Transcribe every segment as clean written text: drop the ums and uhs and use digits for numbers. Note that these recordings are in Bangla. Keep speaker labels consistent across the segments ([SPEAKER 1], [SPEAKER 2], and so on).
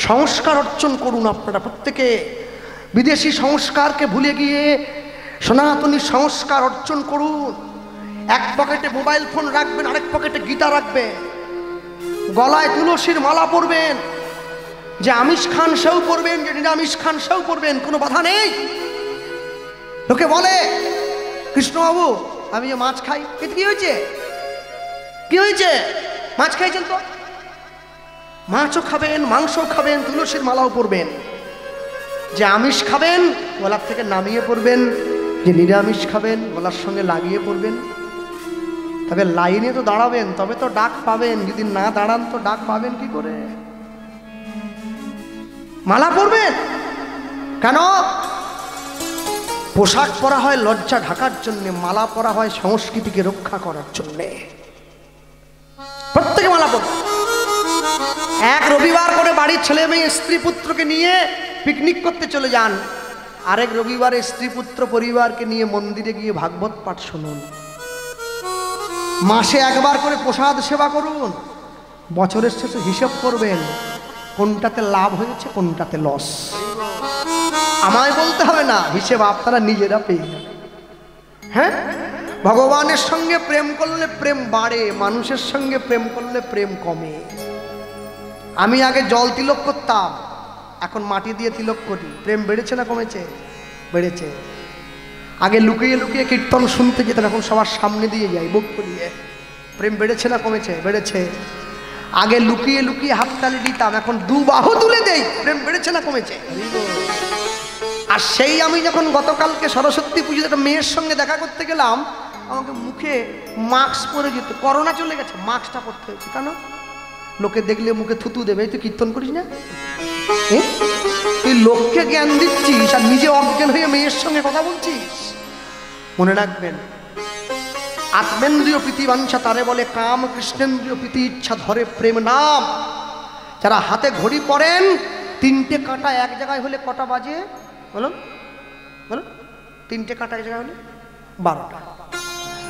[SPEAKER 1] সংস্কার অর্জন করুন আপনারা প্রত্যেকে। বিদেশি সংস্কারকে ভুলে গিয়ে সনাতনী সংস্কার অর্জন করুন। এক পকেটে মোবাইল ফোন রাখবেন, আরেক পকেটে গীতা রাখবেন, গলায় তুলসীর মালা পরবেন। যে আমিষ খান সেও পরবেন, যে নিরামিষ খান সেও পরবেন, কোনো বাধা নেই। লোকে বলে কৃষ্ণবাবু আমি যে মাছ খাই, এতে কি হয়েছে? কি হয়েছে? মাছ খাইছেন তো, মাছও খাবেন, মাংসও খাবেন, তুলসীর মালাও পরবেন। যে আমিষ খাবেন গলার থেকে নামিয়ে পড়বেন, যে নিরামিষ খাবেন গলার সঙ্গে লাগিয়ে পড়বেন। তবে লাইনে তো দাঁড়াবেন, তবে তো ডাক পাবেন। যদি না দাঁড়ান তো ডাক পাবেন কি করে? মালা পরবেন কেন? পোশাক পরা হয় লজ্জা ঢাকার জন্য, মালা পরা হয় সংস্কৃতিকে রক্ষা করার জন্য। প্রত্যেকে মালা পরবে। এক রবিবার করে বাড়ির ছেলে মেয়ে স্ত্রী পুত্রকে নিয়ে পিকনিক করতে চলে যান, আরেক রবিবারে স্ত্রী পুত্র পরিবারকে নিয়ে মন্দিরে গিয়ে ভাগবত পাঠ শুনুন। মাসে একবার করে প্রসাদ সেবা করুন, বছরের শেষে হিসেব করবেন কোনটাতে লাভ হয়েছে কোনটাতে লস। আমায় বলতে হবে না, হিসেব আপনারা নিজেরা পেয়ে যাবেন। হ্যাঁ, ভগবানের সঙ্গে প্রেম করলে প্রেম বাড়ে, মানুষের সঙ্গে প্রেম করলে প্রেম কমে। আমি আগে জল তিলক করতাম, এখন মাটি দিয়ে তিলক করি। প্রেম বেড়েছে না কমেছে? বেড়েছে। আগে লুকিয়ে লুকিয়ে কীর্তন শুনতে যেতেন, এখন সবার সামনে দিয়ে যাই বুক করিয়ে। প্রেম বেড়েছে না কমেছে? বেড়েছে। আগে লুকিয়ে লুকিয়ে হাততালি দিতাম, এখন দু বাহু তুলে দেই। প্রেম বেড়েছে না কমেছে? আর সেই আমি যখন গতকালকে সরস্বতী পুজোতে একটা মেয়ের সঙ্গে দেখা করতে গেলাম, আমাকে মুখে মাস্ক পরে যেত। করোনা চলে গেছে, মাস্কটা পরতে হয়েছে। কেন? লোকে দেখলে মুখে থুতু দেবে। তুই কীর্তন করিস না, তুই লোককে জ্ঞান দিচ্ছিস আর নিজে অজ্ঞান হয়ে মেয়ের সঙ্গে কথা বলছিস। মনে রাখবেন, আত্মেন্দ্রিয় প্রীতি বাঞ্ছা তারে বলে কাম, কৃষ্ণেন্দ্রিয় প্রীতি ইচ্ছা ধরে প্রেম নাম। যারা হাতে ঘড়ি পরেন, 3টে কাঁটা এক জায়গায় হলে কটা বাজে বলুন? বলুন, 3টে কাঁটা এক জায়গায় হলে 12টা।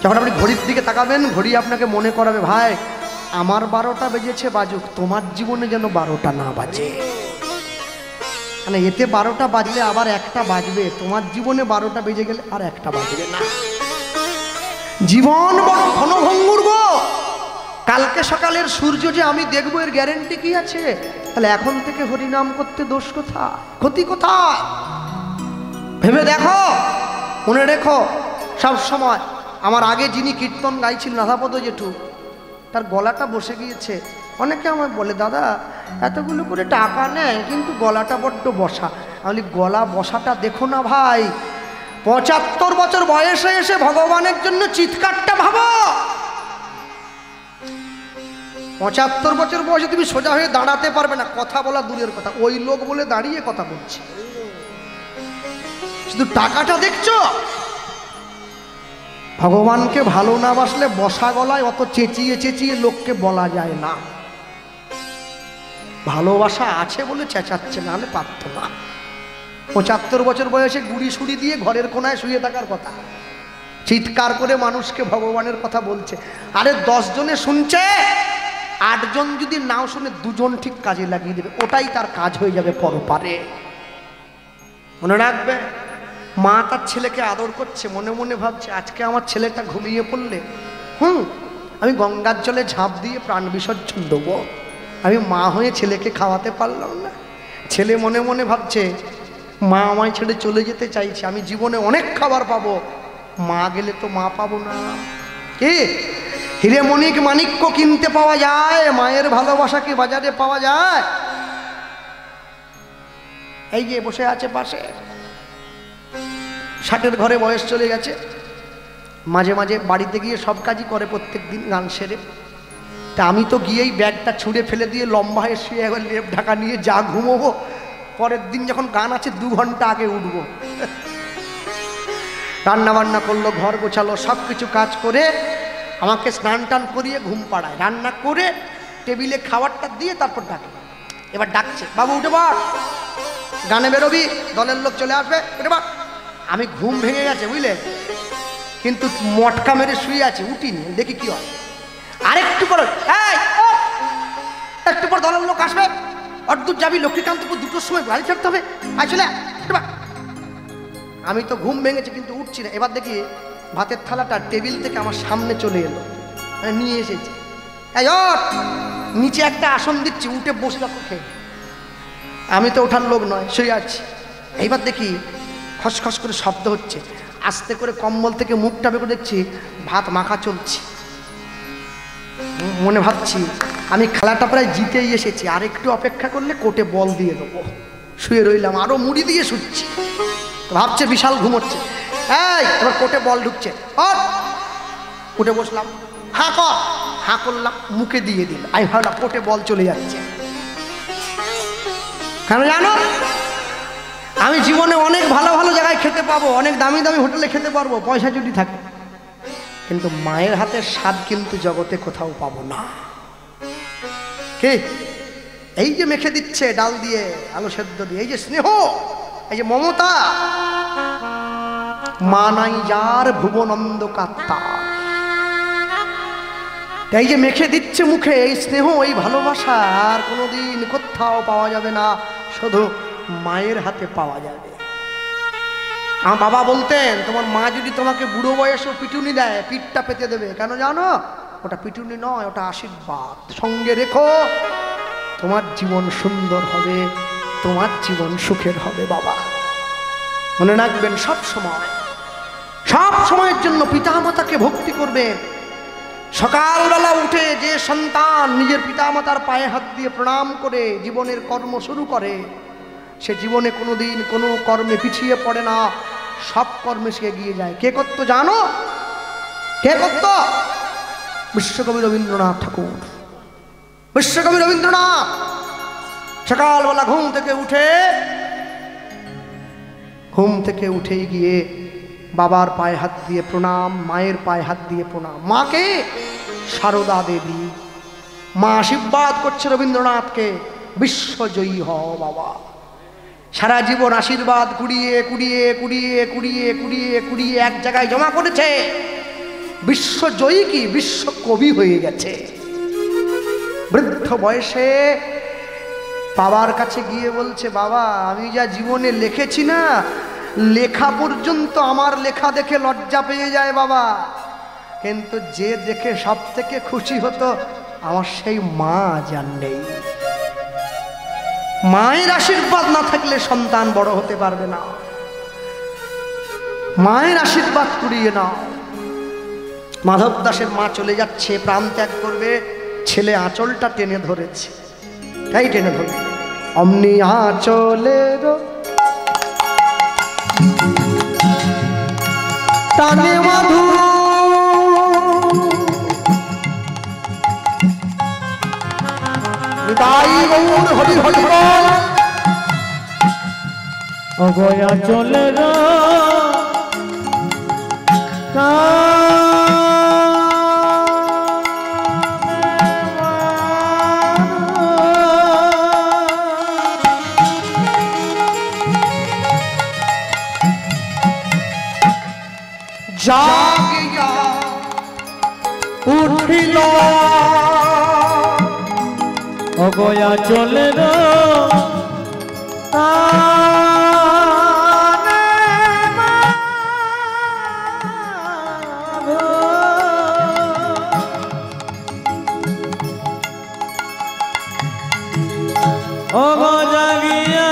[SPEAKER 1] যখন আপনি ঘড়ির দিকে তাকাবেন, ঘড়ি আপনাকে মনে করাবে ভাই আমার 12টা বেজেছে, বাজুক, তোমার জীবনে যেন 12টা না বাজে। মানে এতে 12টা বাজলে আবার একটা বাজবে, তোমার জীবনে 12টা বেজে গেলে আর একটা বাজবে না। জীবন বড় ক্ষণভঙ্গুর গো। কালকে সকালের সূর্য যে আমি দেখবো এর গ্যারেন্টি কি আছে? তাহলে এখন থেকে হরিনাম করতে দোষ কোথায়, ক্ষতি কোথায়? ভেবে দেখো, মনে রেখো সব সময়। আমার আগে যিনি কীর্তন গাইছিলেন রাধাপদ জেঠু, তার গলাটা বসে গিয়েছে। অনেকে আমায় বলে দাদা এতগুলো করে টাকা নেয় কিন্তু গলাটা বড্ড বসা। আমি বলি গলা বসাটা দেখো না ভাই, 75 বছর বয়সে এসে ভগবানের জন্য চিৎকারটা ভাবো। 75 বছর বয়সে তুমি সোজা হয়ে দাঁড়াতে পারবে না, কথা বলা দূরের কথা, ওই লোক বলে দাঁড়িয়ে কথা বলছে। শুধু টাকাটা দেখছো। ভগবানকে ভালো না বাসলে বসা গলায় অত চেঁচিয়ে চেঁচিয়ে লোককে বলা যায় না। ভালোবাসা আছে বলে চেঁচাচ্ছে, নাহলে পারত না। 75 বছর বয়সে গুড়ি সুড়ি দিয়ে ঘরের কোনায় শুয়ে থাকার কথা, চিৎকার করে মানুষকে ভগবানের কথা বলছে। আরে 10 জনে শুনছে, 8 জন যদি নাও শুনে 2 জন ঠিক কাজে লাগিয়ে দেবে, ওটাই তার কাজ হয়ে যাবে পরপারে। মনে রাখবে, মা তার ছেলেকে আদর করছে, মনে মনে ভাবছে আজকে আমার ছেলেটা ঘুমিয়ে পড়লে আমি গঙ্গার জলে ঝাঁপ দিয়ে প্রাণ বিসর্জন দেবো। আমি মা হয়ে ছেলেকে খাওয়াতে পারলাম না। ছেলে মনে মনে ভাবছে মা আমায় ছেড়ে চলে যেতে চাইছে, আমি জীবনে অনেক খাবার পাবো, মা গেলে তো মা পাবো না। কি হিরে মণিক মাণিক্য কিনতে পাওয়া যায়, মায়ের ভালোবাসা কি বাজারে পাওয়া যায়? এই যে বসে আছে পাশে, 60-এর ঘরে বয়স চলে গেছে, মাঝে মাঝে বাড়িতে গিয়ে সব কাজই করে প্রত্যেক দিন গান সেরে। তা আমি তো গিয়েই ব্যাগটা ছুঁড়ে ফেলে দিয়ে লম্বা হয়ে শুয়ে একবার লেপ ঢাকা নিয়ে যা ঘুমোবো, পরের দিন যখন গান আছে 2 ঘন্টা আগে উঠবো। রান্না বান্না করলো, ঘর গোছালো, সব কিছু কাজ করে আমাকে স্নান টান করিয়ে ঘুম পাড়ায়, রান্না করে টেবিলে খাবারটা দিয়ে তারপর ডাকে। এবার ডাকছে বাবু উঠে বল, গানে বেরোবি, দলের লোক চলে আসবে, উঠে বল। আমি ঘুম ভেঙে গেছে বুঝলে, কিন্তু মটকা মেরে শুয়ে আছে, উঠিনি, দেখি কি হয়। আরেকটু পর একটু পর দলের লোক আসবে, অর্ধূর যাবি লক্ষ্মীকান্তপুর 2টোর সময় বাড়ি ছাড়তে হবে। আসলে আমি তো ঘুম ভেঙেছে কিন্তু উঠছি না। এবার দেখি ভাতের থালাটা টেবিল থেকে আমার সামনে চলে এলো, মানে নিয়ে এসেছে। এই ওঠ, নিচে একটা আসন দিচ্ছি, উঠে বসে রাখো খেয়ে। আমি তো ওঠার লোক নয়, শুয়ে আছি। এইবার দেখি খসখস করে শব্দ হচ্ছে, আস্তে করে কম্বল থেকে মুখটা বের করে দেখছি ভাত মাখা চলছে। মনে ভাবছি আমি খেলাটা প্রায় জিতেই এসেছি, আর একটু অপেক্ষা করলে কোর্টে বল দিয়ে দেবো। শুয়ে রইলাম, আরো মুড়ি দিয়ে শুচ্ছি। ভাবছে বিশাল ঘুমোচ্ছে, এই এবার কোর্টে বল ঢুকছে, উঠে বসলাম, হাঁ কর, হাঁ করলাম, মুখে দিয়ে দিল। আমি ভাবলাম কোর্টে বল চলে যাচ্ছে। কেন জানো? আমি জীবনে অনেক ভালো ভালো জায়গায় খেতে পাবো, অনেক দামি দামি হোটেলে খেতে পারবো, পয়সা যদি থাকে, কিন্তু মায়ের হাতের স্বাদ কিন্তু জগতে কোথাও পাবো না। কে এই যে মেখে দিচ্ছে ডাল দিয়ে, আলু সেদ্ধ দিয়ে, এই যে স্নেহ, এই যে মমতা, মা নাই যার ভুবনন্দ কাত্তা, এই যে মেখে দিচ্ছে মুখে, এই স্নেহ, এই ভালোবাসা আর কোনোদিন কোথাও পাওয়া যাবে না, শুধু মায়ের হাতে পাওয়া যাবে। আমার বাবা বলতেন, তোমার মা যদি তোমাকে বুড়ো বয়সেও পিটুনি দেয়, পিঠটা পেতে দেবে। কেন জানো? ওটা পিটুনি নয়, ওটা আশীর্বাদ। সঙ্গে রেখো, তোমার জীবন সুন্দর হবে, তোমার জীবন সুখের হবে। বাবা মনে রাখবেন, সব সময়ের জন্য পিতামাতাকে ভক্তি করবেন। সকালবেলা উঠে যে সন্তান নিজের পিতামাতার পায়ে হাত দিয়ে প্রণাম করে জীবনের কর্ম শুরু করে, সে জীবনে কোনোদিন কোনো কর্মে পিছিয়ে পড়ে না, সব কর্মে সে এগিয়ে যায়। কে করতো জানো? কে করতো? বিশ্বকবি রবীন্দ্রনাথ ঠাকুর। বিশ্বকবি রবীন্দ্রনাথ সকালবেলা ঘুম থেকে উঠেই গিয়ে বাবার পায়ে হাত দিয়ে প্রণাম, মায়ের পায়ে হাত দিয়ে প্রণাম। মাকে সারদা দেবী, মা আশীর্বাদ করছে রবীন্দ্রনাথকে, বিশ্বজয়ী হও বাবা। সারা জীবন আশীর্বাদ কুড়িয়ে কুড়িয়ে কুড়িয়ে কুড়িয়ে কুড়িয়ে কুড়িয়ে এক জায়গায় জমা করেছে। বিশ্বজয়ী কি, বিশ্বকবি হয়ে গেছে। বৃদ্ধ বয়সে বাবার কাছে গিয়ে বলছে, বাবা আমি যা জীবনে লিখেছি না, লেখা পর্যন্ত আমার লেখা দেখে লজ্জা পেয়ে যায় বাবা, কিন্তু যে দেখে সব থেকে খুশি হতো আমার সেই মা জান নেই। মায়ের আশীর্বাদ না থাকলে সন্তান বড় হতে পারবে না। মায়ের আশীর্বাদ কুড়িয়ে নাও। মাধব দাসের মা চলে যাচ্ছে, প্রাণ ত্যাগ করবে, ছেলে আঁচলটা টেনে ধরেছে। তাই টেনে ধরে, অমনি আঁচলের টানে মাধু তাই গৌর হরি হরি বল,
[SPEAKER 2] অগয়া চলের
[SPEAKER 1] জাগিয়া উঠিল
[SPEAKER 2] অগয়া চলের অগ জাগিয়া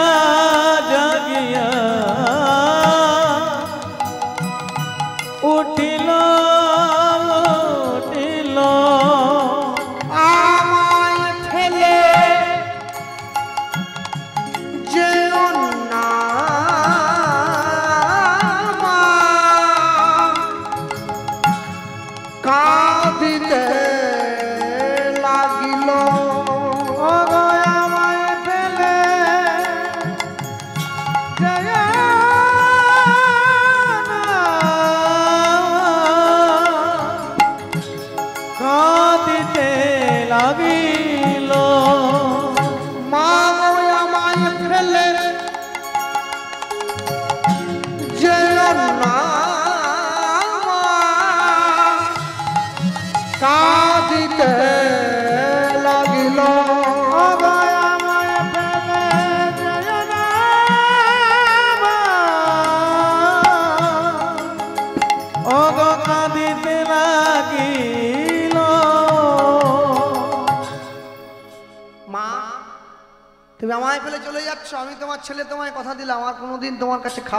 [SPEAKER 2] জাগিয়া উঠিল উঠিল
[SPEAKER 1] আমায় ফেলে তুমি আমায় ফেলে চলে যাচ্ছ, আমি তোমার ছেলে, তোমায় কথা দিলাম আর কোনোদিন তোমার কাছে খাওয়া